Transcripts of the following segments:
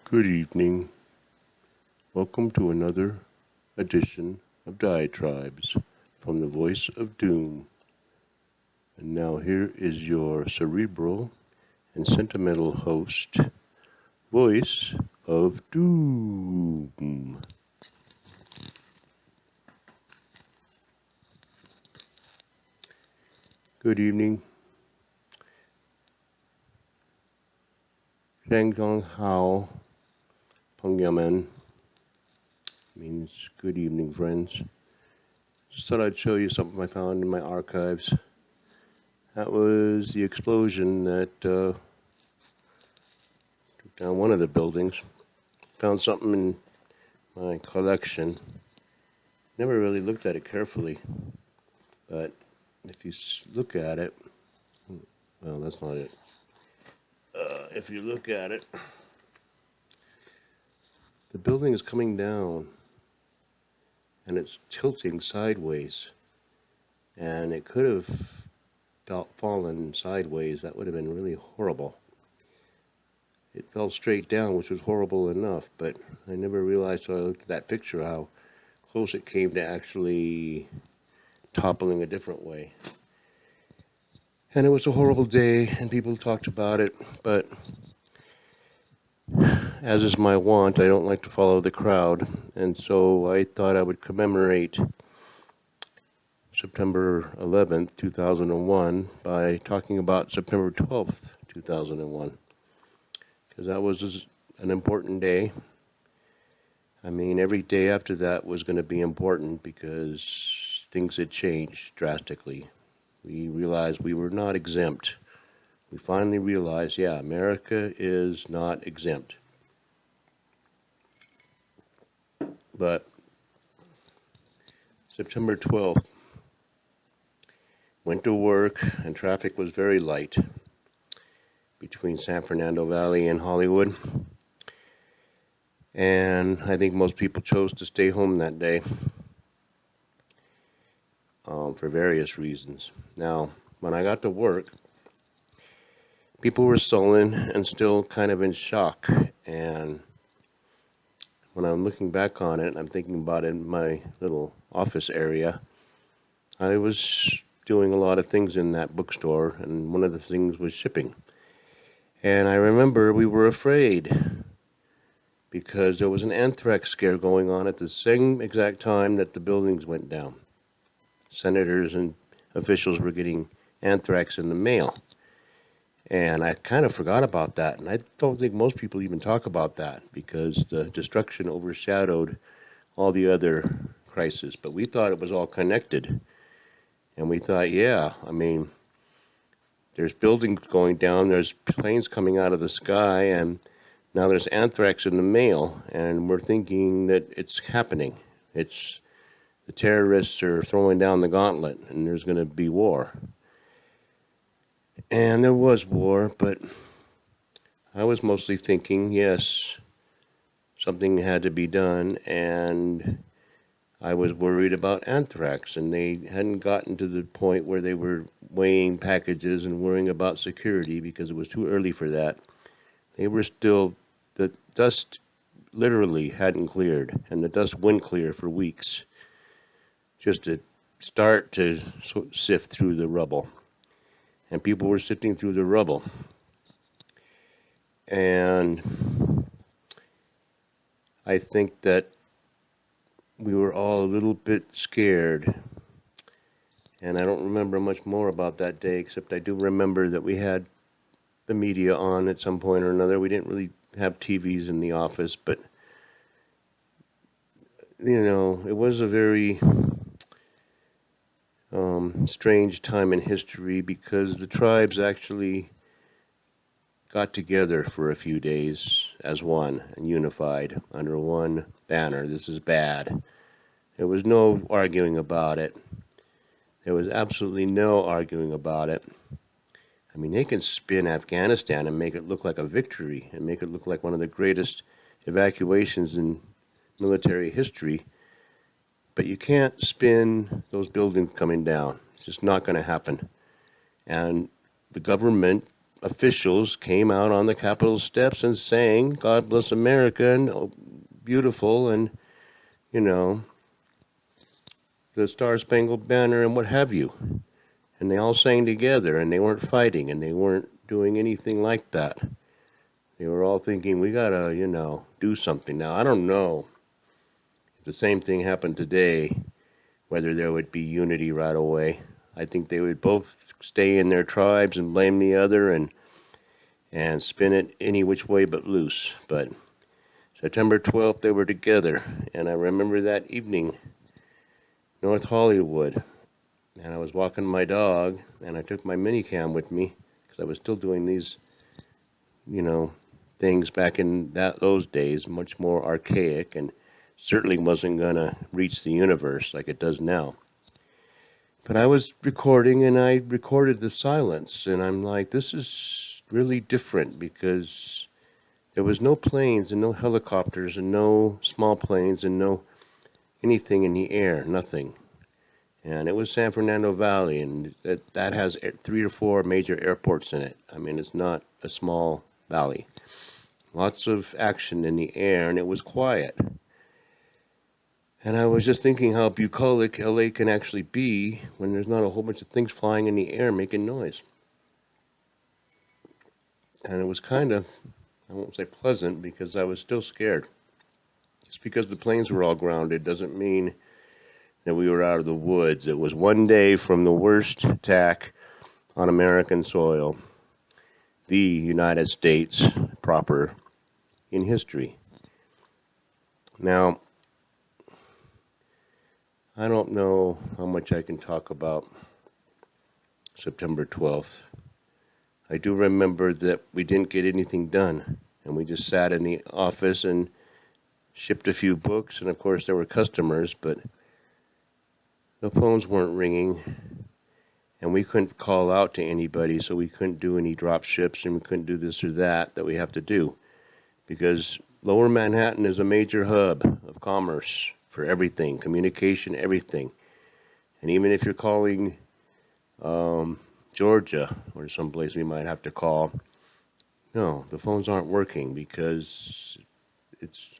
Good evening. Welcome to another edition of Diatribes from the Voice of Doom. And now here is your cerebral and sentimental host, Voice of Doom. Good evening. Shang Gong Hao Peng Yamen means good evening, friends. Just thought I'd show you something I found in my archives. That was the explosion that took down one of the buildings. Found something in my collection. Never really looked at it carefully, but if you look at it, well, that's not it. If you look at it, the building is coming down and it's tilting sideways, and it could have fallen sideways. That would have been really horrible. It fell straight down, which was horrible enough, but I never realized till I looked at that picture how close it came to actually toppling a different way. And it was a horrible day, and people talked about it, but as is my wont, I don't like to follow the crowd, and so I thought I would commemorate September 11th, 2001 by talking about September 12th, 2001, because that was an important day. I mean, every day after that was going to be important because things had changed drastically. We realized we were not exempt. We finally realized, yeah, America is not exempt. But September 12th, went to work, and traffic was very light between San Fernando Valley and Hollywood. And I think most people chose to stay home that day for various reasons. Now, when I got to work, people were sullen and still kind of in shock. And when I'm looking back on it, I'm thinking about it in my little office area. I was doing a lot of things in that bookstore, and one of the things was shipping. And I remember we were afraid because there was an anthrax scare going on at the same exact time that the buildings went down. Senators and officials were getting anthrax in the mail. And I kind of forgot about that. And I don't think most people even talk about that because the destruction overshadowed all the other crises. But we thought it was all connected. And we thought, yeah, I mean, there's buildings going down, there's planes coming out of the sky, and now there's anthrax in the mail. And we're thinking that it's happening. It's the terrorists are throwing down the gauntlet, and there's going to be war. And there was war, but I was mostly thinking, yes, something had to be done, and I was worried about anthrax, and they hadn't gotten to the point where they were weighing packages and worrying about security because it was too early for that. They were still, the dust literally hadn't cleared, and the dust wouldn't clear for weeks, just to start to sift through the rubble. And people were sifting through the rubble. And I think that we were all a little bit scared. And I don't remember much more about that day, except I do remember that we had the media on at some point or another. We didn't really have TVs in the office, but, you know, it was a very strange time in history because the tribes actually got together for a few days as one and unified under one banner. This is bad. There was no arguing about it. There was absolutely no arguing about it. I mean, they can spin Afghanistan and make it look like a victory and make it look like one of the greatest evacuations in military history. But you can't spin those buildings coming down. It's just not going to happen. And the government officials came out on the Capitol steps and sang "God Bless America" and oh, beautiful, and you know, the Star Spangled Banner and what have you. And they all sang together, and they weren't fighting, and they weren't doing anything like that. They were all thinking, we gotta, do something. Now, I don't know if the same thing happened today, whether there would be unity right away. I think they would both stay in their tribes and blame the other and spin it any which way but loose. But September 12th, they were together, and I remember that evening, North Hollywood, and I was walking my dog, and I took my minicam with me because I was still doing these, you know, things back in those days, much more archaic, and certainly wasn't gonna reach the universe like it does now. But I was recording, and I recorded the silence, and I'm like, this is really different because there was no planes and no helicopters and no small planes and no anything in the air, nothing. And it was San Fernando Valley, and that has 3 or 4 major airports in it. I mean, it's not a small valley. Lots of action in the air, and it was quiet. And I was just thinking how bucolic LA can actually be when there's not a whole bunch of things flying in the air making noise. And it was kind of, I won't say pleasant, because I was still scared. Just because the planes were all grounded doesn't mean that we were out of the woods. It was one day from the worst attack on American soil, the United States proper, in history. Now, I don't know how much I can talk about September 12th. I do remember that we didn't get anything done, and we just sat in the office and shipped a few books, and of course there were customers, but the phones weren't ringing, and we couldn't call out to anybody, so we couldn't do any drop ships, and we couldn't do this or that we have to do, because Lower Manhattan is a major hub of commerce for everything, communication, everything. And even if you're calling Georgia or someplace we might have to call, no, the phones aren't working because it's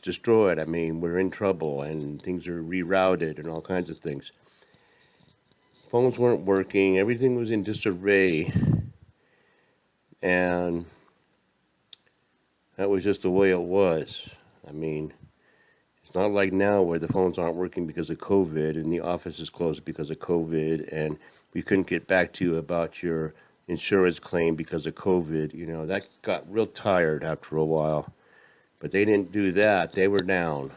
destroyed. I mean, we're in trouble and things are rerouted and all kinds of things. Phones weren't working. Everything was in disarray. And that was just the way it was. I mean, it's not like now where the phones aren't working because of COVID and the office is closed because of COVID and we couldn't get back to you about your insurance claim because of COVID. You know, that got real tired after a while. But they didn't do that. They were down.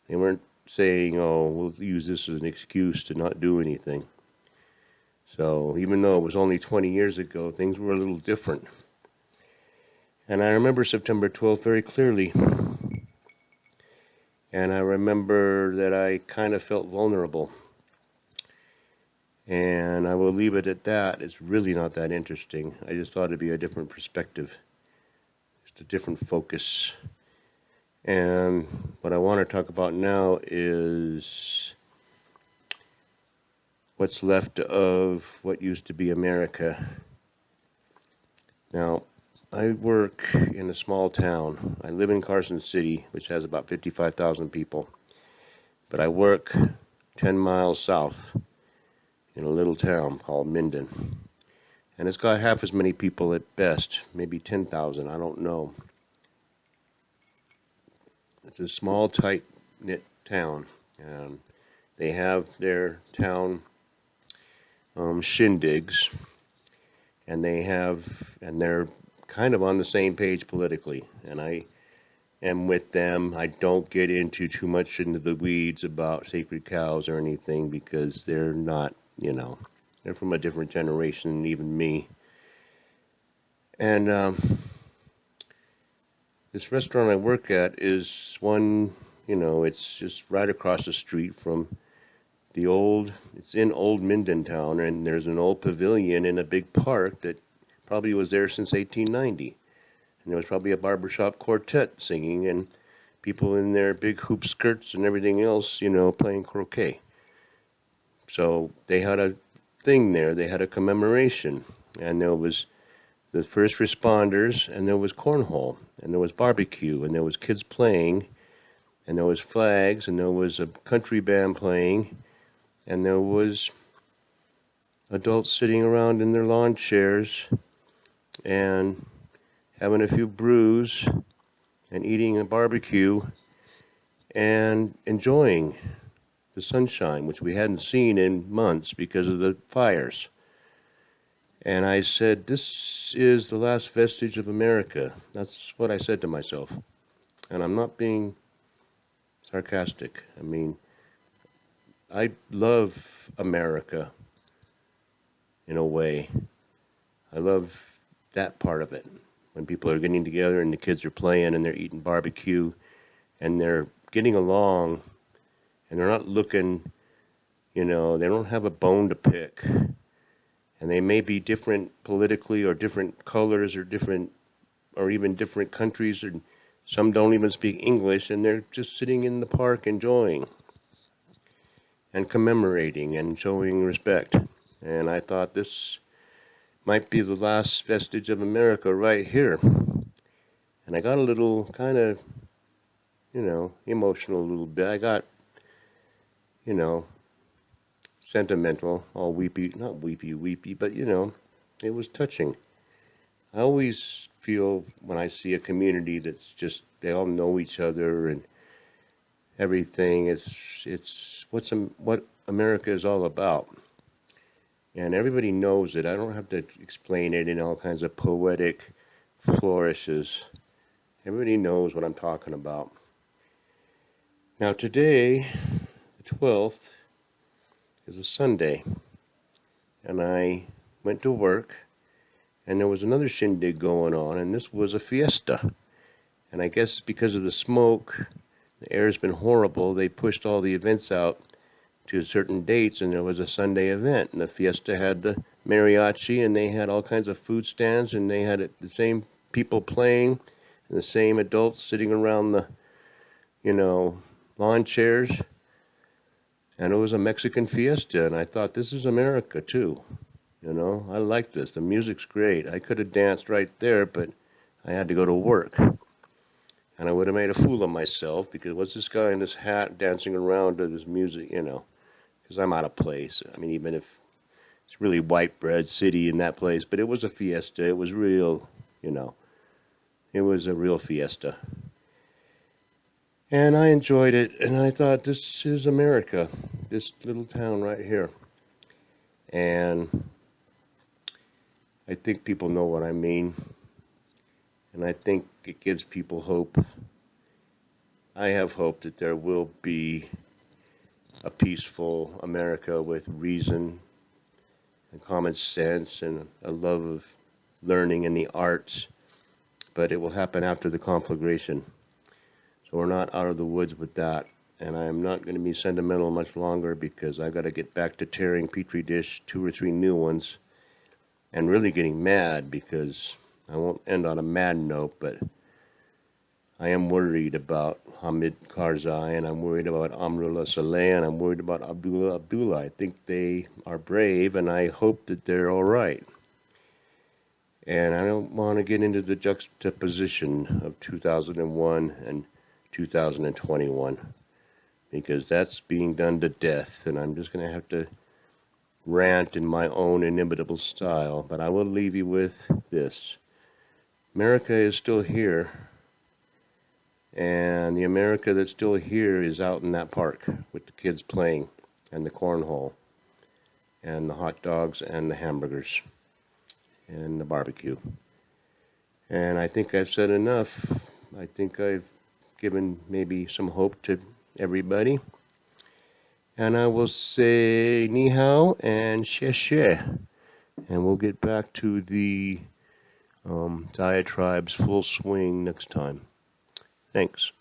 They weren't saying, oh, we'll use this as an excuse to not do anything. So even though it was only 20 years ago, things were a little different. And I remember September 12th very clearly. And I remember that I kind of felt vulnerable. And I will leave it at that. It's really not that interesting. I just thought it'd be a different perspective, just a different focus. And what I want to talk about now is what's left of what used to be America. Now, I work in a small town. I live in Carson City, which has about 55,000 people. But I work 10 miles south in a little town called Minden. And it's got half as many people at best, maybe 10,000, I don't know. It's a small, tight-knit town. They have their town shindigs, and they're kind of on the same page politically. And I am with them. I don't get into too much into the weeds about sacred cows or anything because they're not, they're from a different generation than even me. And this restaurant I work at is one, it's just right across the street from it's in Old Minden Town, and there's an old pavilion in a big park that probably was there since 1890. And there was probably a barbershop quartet singing and people in their big hoop skirts and everything else, playing croquet. So they had a thing there. They had a commemoration, and there was the first responders, and there was cornhole, and there was barbecue, and there was kids playing, and there was flags, and there was a country band playing, and there was adults sitting around in their lawn chairs and having a few brews and eating a barbecue and enjoying the sunshine, which we hadn't seen in months because of the fires. And I said, this is the last vestige of America. That's what I said to myself. And I'm not being sarcastic. I mean, I love America in a way. I love that part of it. When people are getting together and the kids are playing and they're eating barbecue and they're getting along and they're not looking, they don't have a bone to pick. And they may be different politically or different colors or different, or even different countries, or some don't even speak English, and they're just sitting in the park enjoying and commemorating and showing respect. And I thought this might be the last vestige of America right here. And I got a little kind of, emotional a little bit. I got, sentimental, all weepy, not weepy, but it was touching. I always feel when I see a community that's just, they all know each other and everything, it's what America is all about. And everybody knows it. I don't have to explain it in all kinds of poetic flourishes. Everybody knows what I'm talking about. Now today, the 12th, is a Sunday, and I went to work, and there was another shindig going on, and this was a fiesta. And I guess because of the smoke, the air's been horrible, they pushed all the events out to certain dates, and there was a Sunday event, and the fiesta had the mariachi, and they had all kinds of food stands, and they had the same people playing, and the same adults sitting around the, lawn chairs. And it was a Mexican fiesta, and I thought, this is America, too. I like this. The music's great. I could have danced right there, but I had to go to work. And I would have made a fool of myself, because what's this guy in this hat dancing around to this music, because I'm out of place. I mean, even if it's really white bread city in that place, but it was a fiesta. It was real, it was a real fiesta. And I enjoyed it, and I thought, this is America, this little town right here. And I think people know what I mean, and I think it gives people hope. I have hope that there will be a peaceful America with reason and common sense and a love of learning and the arts, but it will happen after the conflagration. So we're not out of the woods with that. And I'm not going to be sentimental much longer, because I've got to get back to tearing Petri dish 2 or 3 new ones and really getting mad, because I won't end on a mad note, but I am worried about Hamid Karzai, and I'm worried about Amrullah Saleh, and I'm worried about Abdullah. I think they are brave, and I hope that they're all right. And I don't want to get into the juxtaposition of 2001 and 2021, because that's being done to death, and I'm just going to have to rant in my own inimitable style. But I will leave you with this. America is still here, and the America that's still here is out in that park with the kids playing, and the cornhole, and the hot dogs, and the hamburgers, and the barbecue. And I think I've said enough. I think I've given maybe some hope to everybody. And I will say ni hao and xie xie. And we'll get back to the diatribes full swing next time. Thanks.